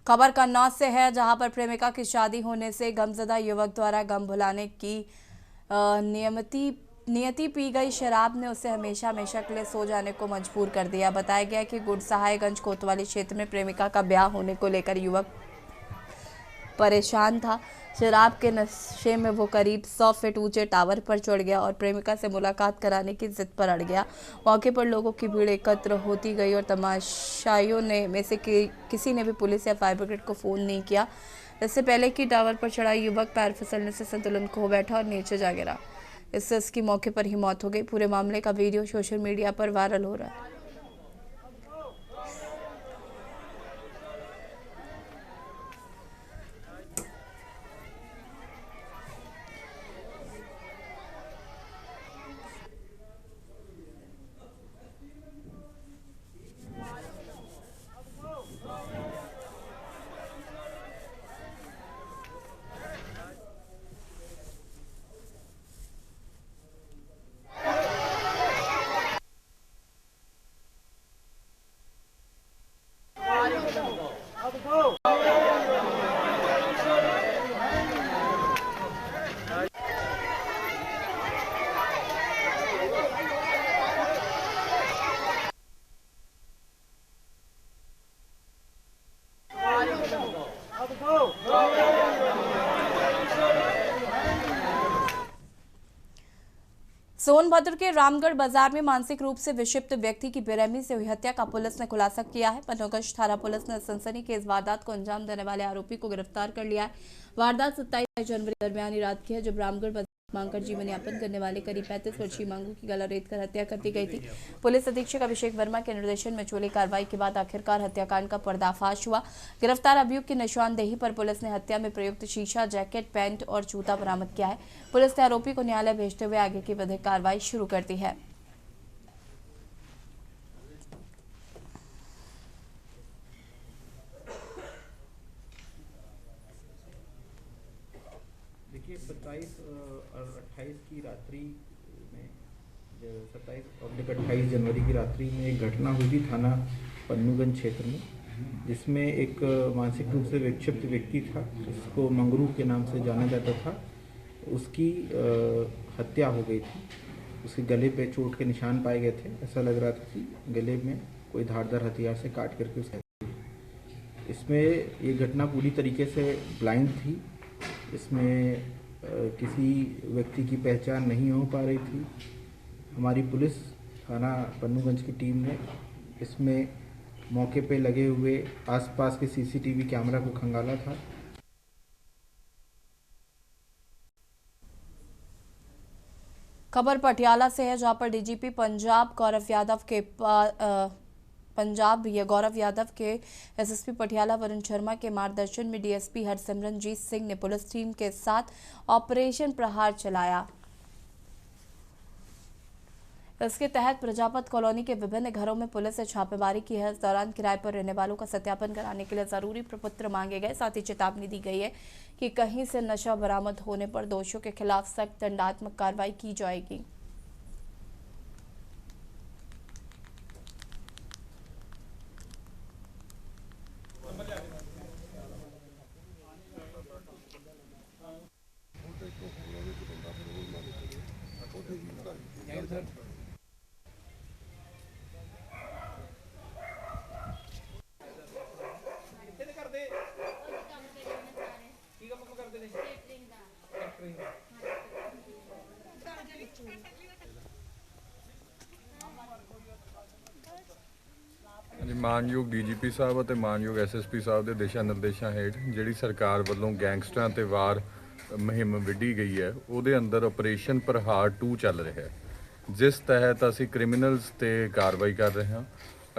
खबर कन्नौज से है, जहां पर प्रेमिका की शादी होने से गमजदा युवक द्वारा गम भुलाने की नियति पी गई शराब ने उसे हमेशा हमेशा के लिए सो जाने को मजबूर कर दिया। बताया गया कि गुड़सहायगंज कोतवाली क्षेत्र में प्रेमिका का ब्याह होने को लेकर युवक परेशान था। शराब के नशे में वो करीब 100 फीट ऊंचे टावर पर चढ़ गया और प्रेमिका से मुलाकात कराने की जिद पर अड़ गया। मौके पर लोगों की भीड़ एकत्र होती गई और तमाशाइयों में से किसी ने भी पुलिस या फायर ब्रिगेड को फ़ोन नहीं किया। इससे पहले कि टावर पर चढ़ा युवक पैर फिसलने से संतुलन खो बैठा और नीचे जा गिरा। इससे उसकी मौके पर ही मौत हो गई। पूरे मामले का वीडियो सोशल मीडिया पर वायरल हो रहा है। सोनभद्र के रामगढ़ बाजार में मानसिक रूप से विक्षिप्त व्यक्ति की बेरहमी से हुई हत्या का पुलिस ने खुलासा किया है। पन्नूगंज थाना पुलिस ने सनसनीखेज वारदात को अंजाम देने वाले आरोपी को गिरफ्तार कर लिया है। वारदात 27 जनवरी दरमियानी रात की है, जब रामगढ़ बाजार मांगकर जीवन यापन करने वाले करीब 35 वर्षीय मांगू की गला रेत कर हत्या कर दी गई थी। पुलिस अधीक्षक अभिषेक वर्मा के निर्देशन में चली कार्रवाई के बाद आखिरकार हत्याकांड का पर्दाफाश हुआ। गिरफ्तार अभियुक्त की निशानदेही पर पुलिस ने हत्या में प्रयुक्त शीशा, जैकेट, पैंट और जूता बरामद किया है। पुलिस ने आरोपी को न्यायालय भेजते हुए आगे की विधिक कार्रवाई शुरू कर दी है। देखिए 27 और 28 की रात्रि में 27-28 जनवरी की रात्रि में एक घटना हुई थी थाना पन्नूगंज क्षेत्र में, जिसमें एक मानसिक रूप से विक्षिप्त व्यक्ति था जिसको मंगरू के नाम से जाना जाता था। उसकी हत्या हो गई थी। उसके गले पे चोट के निशान पाए गए थे। ऐसा लग रहा था कि गले में कोई धारदार हथियार से काट करके उसका। इसमें ये घटना पूरी तरीके से ब्लाइंड थी। इसमें किसी व्यक्ति की पहचान नहीं हो पा रही थी। हमारी पुलिस थाना पन्नूगंज की टीम ने इसमें मौके पे लगे हुए आसपास के सीसीटीवी कैमरा को खंगाला था। खबर पटियाला से है, जहां पर डीजीपी पंजाब गौरव यादव के एसएसपी पटियाला वरुण शर्मा के मार्गदर्शन में डीएसपी हरसिमरनजीत सिंह ने पुलिस टीम के साथ ऑपरेशन प्रहार चलाया। इसके तहत प्रजापत कॉलोनी के विभिन्न घरों में पुलिस ने छापेमारी की है। इस दौरान किराए पर रहने वालों का सत्यापन कराने के लिए जरूरी प्रपत्र मांगे गए। साथ ही चेतावनी दी गई है कि कहीं से नशा बरामद होने पर दोषियों के खिलाफ सख्त दंडात्मक कार्रवाई की जाएगी। ਮਾਨਯੋਗ ਡੀਜੀਪੀ ਸਾਹਿਬ ਅਤੇ ਮਾਨਯੋਗ ਐਸਐਸਪੀ ਸਾਹਿਬ ਦੇ ਦਿਸ਼ਾ ਨਿਰਦੇਸ਼ਾਂ ਹੇਠ ਜਿਹੜੀ ਸਰਕਾਰ ਵੱਲੋਂ ਗੈਂਗਸਟਰਾਂ ਤੇ ਵਾਰ ਮੁਹਿੰਮ ਵਿੱਢੀ ਗਈ ਹੈ, ਉਹਦੇ ਅੰਦਰ ਆਪਰੇਸ਼ਨ ਪ੍ਰਹਾਰ 2 ਚੱਲ ਰਿਹਾ ਹੈ, ਜਿਸ ਤਹਿਤ ਅਸੀਂ ਕ੍ਰਿਮੀਨਲਸ ਤੇ ਕਾਰਵਾਈ ਕਰ ਰਹੇ ਹਾਂ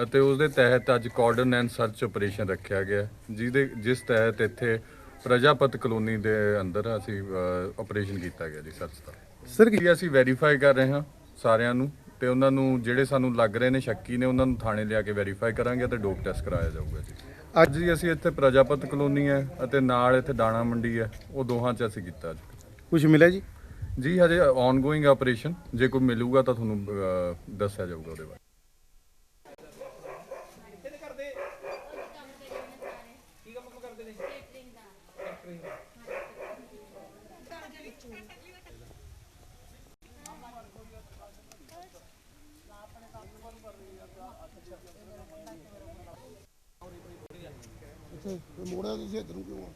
ਅਤੇ ਉਸ ਦੇ ਤਹਿਤ ਅੱਜ ਕਾਰਡਨ ਐਂਡ ਸਰਚ ਆਪਰੇਸ਼ਨ ਰੱਖਿਆ ਗਿਆ, ਜਿਸ ਤਹਿਤ ਇੱਥੇ ਪ੍ਰਜਾਪਤ ਕਲੋਨੀ ਦੇ ਅੰਦਰ ਅਸੀਂ ਆਪਰੇਸ਼ਨ ਕੀਤਾ ਗਿਆ ਜੀ ਸਰਚ ਦਾ। ਸਰ ਕੀ ਅਸੀਂ ਵੈਰੀਫਾਈ ਕਰ ਰਹੇ ਹਾਂ ਸਾਰਿਆਂ ਨੂੰ ਤੇ ਉਹਨਾਂ ਨੂੰ ਜਿਹੜੇ ਸਾਨੂੰ ਲੱਗ ਰਹੇ ਨੇ ਸ਼ੱਕੀ ਨੇ ਉਹਨਾਂ ਨੂੰ ਥਾਣੇ ਲਿਆ ਕੇ ਵੈਰੀਫਾਈ ਕਰਾਂਗੇ ਤੇ ਡੋਪ ਟੈਸਟ ਕਰਾਇਆ ਜਾਊਗਾ ਜੀ। ਅੱਜ ਹੀ ਅਸੀਂ ਇੱਥੇ ਪ੍ਰਜਾਪਤ ਕਲੋਨੀ ਹੈ ਅਤੇ ਨਾਲ ਇੱਥੇ ਦਾਣਾ ਮੰਡੀ ਹੈ, ਉਹ ਦੋਹਾਂ 'ਚ ਅਸੀਂ ਕੀਤਾ ਅੱਜ। ਕੁਝ ਮਿਲਿਆ ਜੀ? ਜੀ ਹਜੇ ਔਨਗੋਇੰਗ ਆਪਰੇਸ਼ਨ, ਜੇ ਕੋਈ ਮਿਲੂਗਾ ਤਾਂ ਤੁਹਾਨੂੰ ਦੱਸਿਆ ਜਾਊਗਾ ਉਹਦੇ ਬਾਰੇ। ਮੋੜਿਆ ਤੁਸੀਂ ਇੱਧਰ ਨੂੰ ਕਿਉਂ ਆ?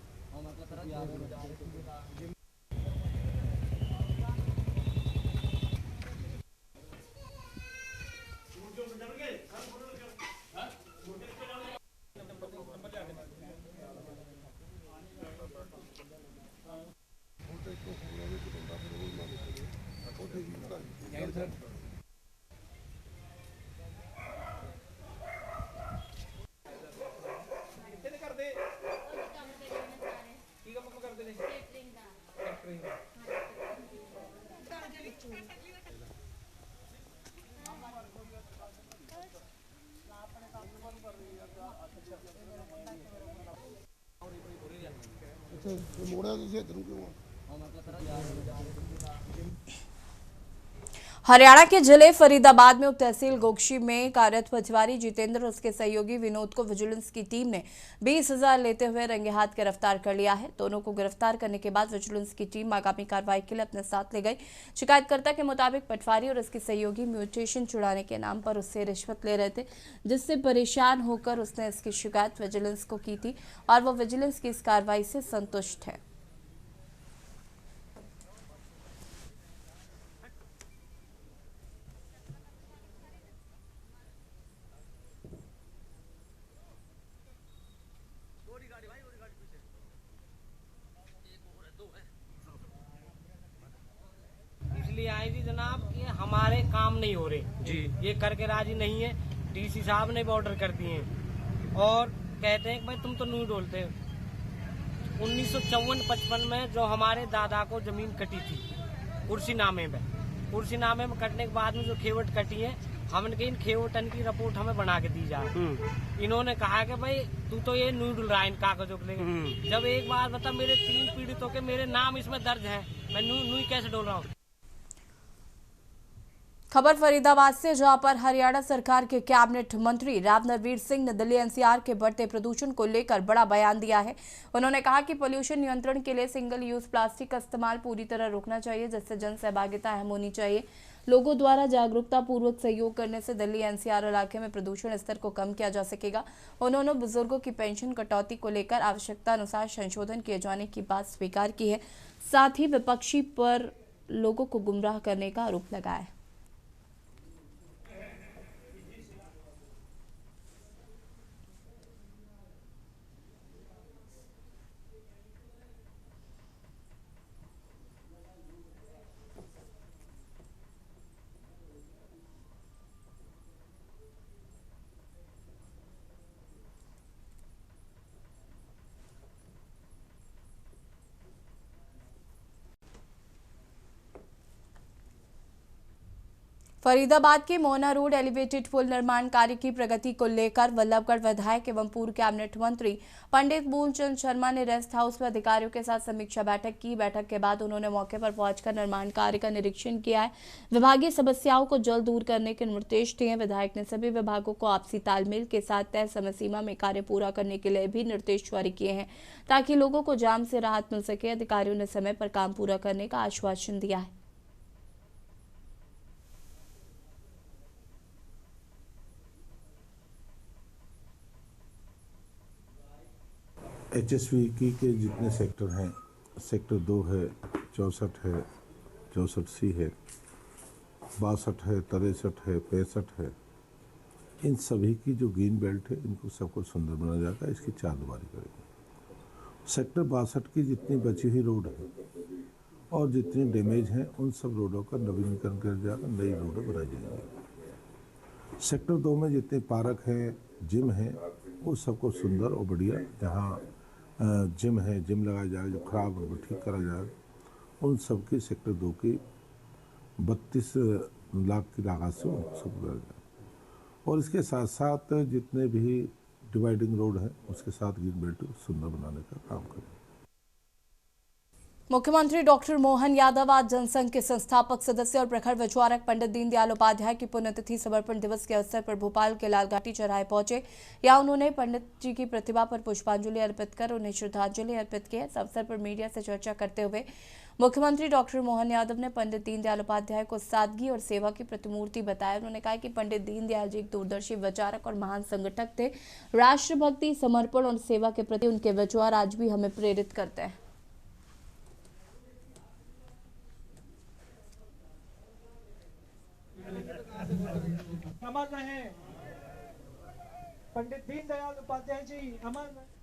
ਮੋੜਿਆ ਤੁਸੀਂ ਇੱਧਰ ਨੂੰ ਕਿਉਂ ਆ? हरियाणा के जिले फरीदाबाद में उप तहसील गोगशी में कार्यरत पटवारी जितेंद्र और उसके सहयोगी विनोद को विजिलेंस की टीम ने 20,000 लेते हुए रंगे हाथ गिरफ्तार कर लिया है। दोनों को गिरफ्तार करने के बाद विजिलेंस की टीम आगामी कार्रवाई के लिए अपने साथ ले गई। शिकायतकर्ता के मुताबिक पटवारी और उसके सहयोगी म्यूटेशन छुड़ाने के नाम पर उससे रिश्वत ले रहे थे, जिससे परेशान होकर उसने इसकी शिकायत विजिलेंस को की थी और वो विजिलेंस की इस कार्रवाई से संतुष्ट है। इसलिए आए जी जनाब कि हमारे काम नहीं हो रहे जी, ये करके राजी नहीं है। डीसी साहब ने भी ऑर्डर कर दिए हैं और कहते हैं कि भाई तुम तो नहीं डोलते। 1954-55 में जो हमारे दादा को जमीन कटी थी कुर्सीनामे में कटने के बाद में जो खेवट कटी है, हमने कही इन खेवटन की रिपोर्ट हमें बना के दी जाए। इन्होंने कहा कि भाई तू तो ये नहीं डुल रहा है इन कागजों के लिए। जब एक बार बता, मेरे 3 पीड़ितों के मेरे नाम इसमें दर्ज है, मैं नूई कैसे डोल रहा हूँ। खबर फरीदाबाद से, जहां पर हरियाणा सरकार के कैबिनेट मंत्री राव नरवीर सिंह ने दिल्ली एनसीआर के बढ़ते प्रदूषण को लेकर बड़ा बयान दिया है। उन्होंने कहा कि पोल्यूशन नियंत्रण के लिए सिंगल यूज प्लास्टिक का इस्तेमाल पूरी तरह रोकना चाहिए, जिससे जन सहभागिता अहम होनी चाहिए। लोगों द्वारा जागरूकता पूर्वक सहयोग करने से दिल्ली एनसीआर इलाके में प्रदूषण स्तर को कम किया जा सकेगा। उन्होंने बुजुर्गों की पेंशन कटौती को लेकर आवश्यकता अनुसार संशोधन किए जाने की बात स्वीकार की है। साथ ही विपक्षी पर लोगों को गुमराह करने का आरोप लगाया है। फरीदाबाद के मोहना रोड एलिवेटेड पुल निर्माण कार्य की प्रगति को लेकर वल्लभगढ़ विधायक एवं पूर्व कैबिनेट मंत्री पंडित मूलचंद शर्मा ने रेस्ट हाउस में अधिकारियों के साथ समीक्षा बैठक की। बैठक के बाद उन्होंने मौके पर पहुंचकर निर्माण कार्य का निरीक्षण किया है। विभागीय समस्याओं को जल्द दूर करने के निर्देश दिए। विधायक ने सभी विभागों को आपसी तालमेल के साथ तय समय सीमा में कार्य पूरा करने के लिए भी निर्देश जारी किए हैं, ताकि लोगों को जाम से राहत मिल सके। अधिकारियों ने समय पर काम पूरा करने का आश्वासन दिया है। HSVK के जितने सेक्टर हैं, सेक्टर 2 है, 64 है, 64C है, 62 है, 63 है, 65 है, इन सभी की जो ग्रीन बेल्ट है, इनको सबको सुंदर बनाया जाएगा। इसकी 4 दुबारी करेंगे। सेक्टर 62 की जितनी बची हुई रोड है और जितनी डैमेज हैं, उन सब रोडों का नवीनीकरण किया जाएगा, नई रोडें बनाई जाएंगी। सेक्टर 2 में जितने पार्क हैं, जिम हैं, वो सबको सुंदर और बढ़िया, जहाँ जिम है, जिम लगाया जाएगा, जो खराब है वो ठीक करा जाएगा। उन सब की सेक्टर 2 की 32 लाख की लागत से सब कराया जाएगा। और इसके साथ साथ जितने भी डिवाइडिंग रोड है, उसके साथ ग्रीन बेल्ट सुंदर बनाने का काम करें। मुख्यमंत्री डॉक्टर मोहन यादव आज जनसंघ के संस्थापक सदस्य और प्रखर विचारक पंडित दीनदयाल उपाध्याय की पुण्यतिथि समर्पण दिवस के अवसर पर भोपाल के लालघाटी चौराहे पहुंचे। यहां उन्होंने पंडित जी की प्रतिभा पर पुष्पांजलि अर्पित कर उन्हें श्रद्धांजलि अर्पित की। इस अवसर पर मीडिया से चर्चा करते हुए मुख्यमंत्री डॉक्टर मोहन यादव ने पंडित दीनदयाल उपाध्याय को सादगी और सेवा की प्रतिमूर्ति बताया। उन्होंने कहा कि पंडित दीनदयाल जी एक दूरदर्शी विचारक और महान संगठक थे। राष्ट्रभक्ति, समर्पण और सेवा के प्रति उनके विचार आज भी हमें प्रेरित करते हैं। अमर रहे पंडित दीनदयाल उपाध्याय जी, अमर रहे।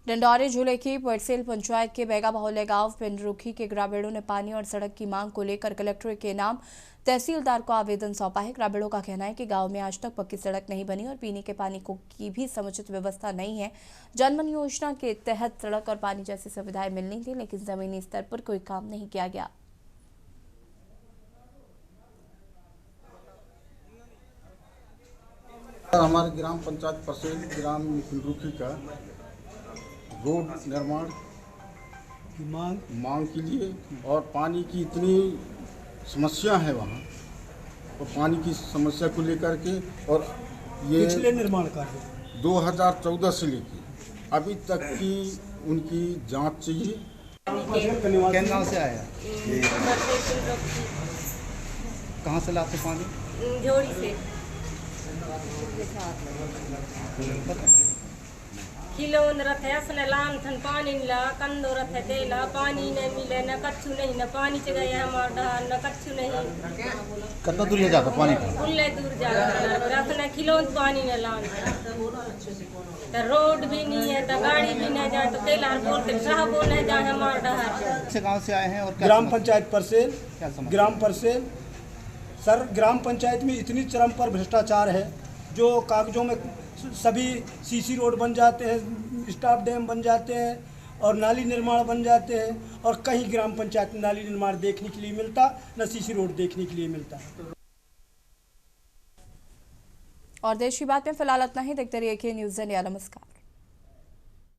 डिंडौरी जिले की परसेल पंचायत के बेगा बाहुल्य गांव पिंडरुखी के ग्रामीणों ने पानी और सड़क की मांग को लेकर कलेक्टर के नाम तहसीलदार को आवेदन सौंपा है। ग्रामीणों का कहना है कि गांव में आज तक पक्की सड़क नहीं बनी और पीने के पानी की भी समुचित व्यवस्था नहीं है। जनमन योजना के तहत सड़क और पानी जैसी सुविधाएं मिलनी थी, लेकिन जमीनी स्तर पर कोई काम नहीं किया गया। हमारे ग्राम पंचायत परसेल ग्राम पिंडरुखी का रोड निर्माण की मांग के लिए और पानी की इतनी समस्या है वहाँ, और पानी की समस्या को लेकर के, और ये पिछले निर्माण कार्य 2014 से लेके अभी तक की उनकी जांच चाहिए। किन गाँव से आया? कहाँ से लाते पानी? जोड़ी से। खिलौन रथ है लान थन पानी ला कंदो रथ देला पानी नहीं मिले न कच्छु नहीं न पानी च गया हमार डहार न कच्छु नहीं। कितना दूर ले जाता पानी उल्ले दूर जाता रथ ने खिलौन पानी न लान तो रोड भी नहीं है तो गाड़ी भी नहीं जाए तो केला बोलते साहब बोले जाए हमार डहार। से गांव से आए हैं और क्या ग्राम पंचायत परसेल ग्राम परसेल सर ग्राम पंचायत में इतनी चरम पर भ्रष्टाचार है जो कागजों में सभी सीसी रोड बन जाते हैं, स्टाफ डैम बन जाते हैं और नाली निर्माण बन जाते हैं और कहीं ग्राम पंचायत में नाली निर्माण देखने के लिए मिलता न सीसी रोड देखने के लिए मिलता। और देश की बात में फिलहाल इतना ही। देखते रहिए के न्यूज़ इंडिया। नमस्कार।